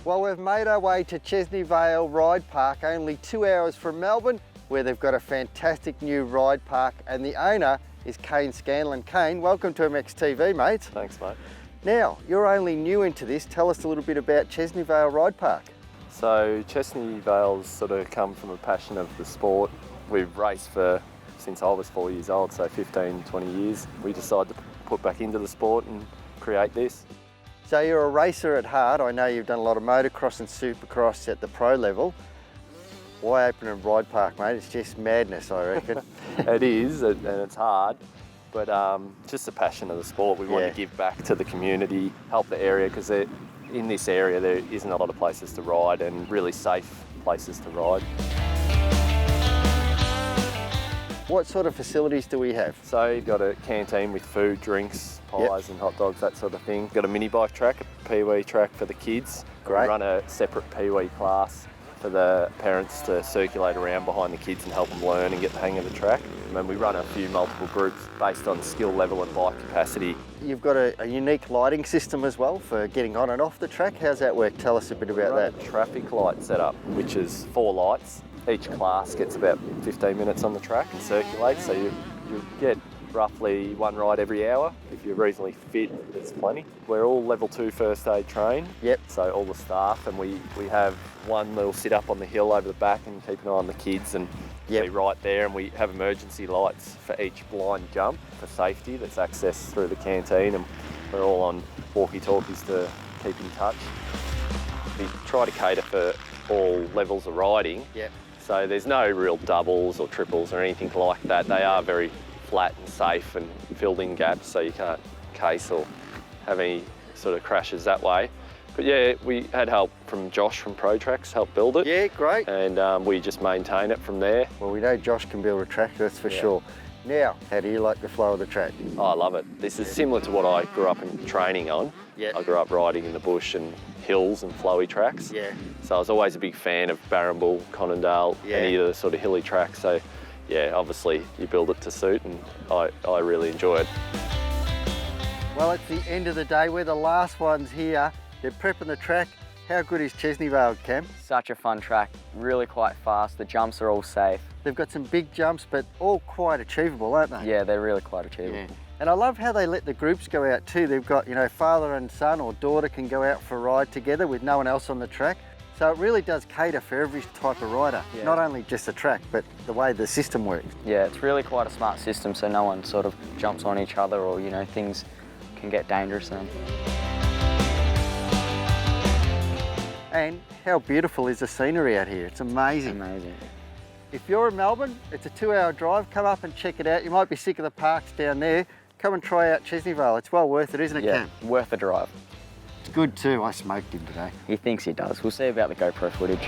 Well, we've made our way to Chesney Vale Ride Park, only 2 hours from Melbourne, where they've got a fantastic new ride park, and the owner is Kane Scanlon. Kane, welcome to MXTV, mate. Thanks, mate. Now, you're only new into this. Tell us a little bit about Chesney Vale Ride Park. So Chesney Vale's sort of come from a passion of the sport. We've raced since I was 4 years old, so 15, 20 years. We decided to put back into the sport and create this. So you're a racer at heart. I know you've done a lot of motocross and supercross at the pro level. Why open a ride park, mate? It's just madness, I reckon. It is, and it's hard, but just the passion of the sport. We want to give back to the community, help the area, because in this area there isn't a lot of places to ride and really safe places to ride. What sort of facilities do we have? So you've got a canteen with food, drinks, pies and hot dogs, that sort of thing. Got a mini bike track, a pee-wee track for the kids. Great. We run a separate pee-wee class for the parents to circulate around behind the kids and help them learn and get the hang of the track. And then we run a few multiple groups based on skill level and bike capacity. You've got a unique lighting system as well for getting on and off the track. How's that work? Tell us a bit about that. A traffic light setup, which is 4 lights. Each class gets about 15 minutes on the track and circulates, so you get roughly 1 ride every hour. If you're reasonably fit, there's plenty. We're all level 2 first aid trained. Yep. So all the staff, and we have one little sit up on the hill over the back and keep an eye on the kids, and be right there, and we have emergency lights for each blind jump for safety that's accessed through the canteen, and we're all on walkie-talkies to keep in touch. We try to cater for all levels of riding. Yep. So there's no real doubles or triples or anything like that. They are very flat and safe and filled in gaps, so you can't case or have any sort of crashes that way. But yeah, we had help from Josh from Pro Tracks, help build it. Yeah, great. And we just maintain it from there. Well, we know Josh can build a track, that's for sure. Now, how do you like the flow of the track? Oh, I love it. This is similar to what I grew up in training on. Yeah. I grew up riding in the bush and hills and flowy tracks. Yeah. So I was always a big fan of Barrambull, Conondale, any of the sort of hilly tracks. So yeah, obviously you build it to suit, and I really enjoy it. Well, it's the end of the day. We're the last ones here. They're prepping the track. How good is Chesney Vale, Cam? Such a fun track, really quite fast. The jumps are all safe. They've got some big jumps, but all quite achievable, aren't they? Yeah, they're really quite achievable. Yeah. And I love how they let the groups go out too. They've got, father and son or daughter can go out for a ride together with no one else on the track. So it really does cater for every type of rider, not only just the track, but the way the system works. Yeah, it's really quite a smart system, so no one sort of jumps on each other, or, things can get dangerous then. And how beautiful is the scenery out here? It's amazing. Amazing. If you're in Melbourne, it's a 2-hour drive. Come up and check it out. You might be sick of the parks down there. Come and try out Chesney Vale. It's well worth it, isn't it, Cam? Yeah, worth the drive. It's good too. I smoked him today. He thinks he does. We'll see about the GoPro footage.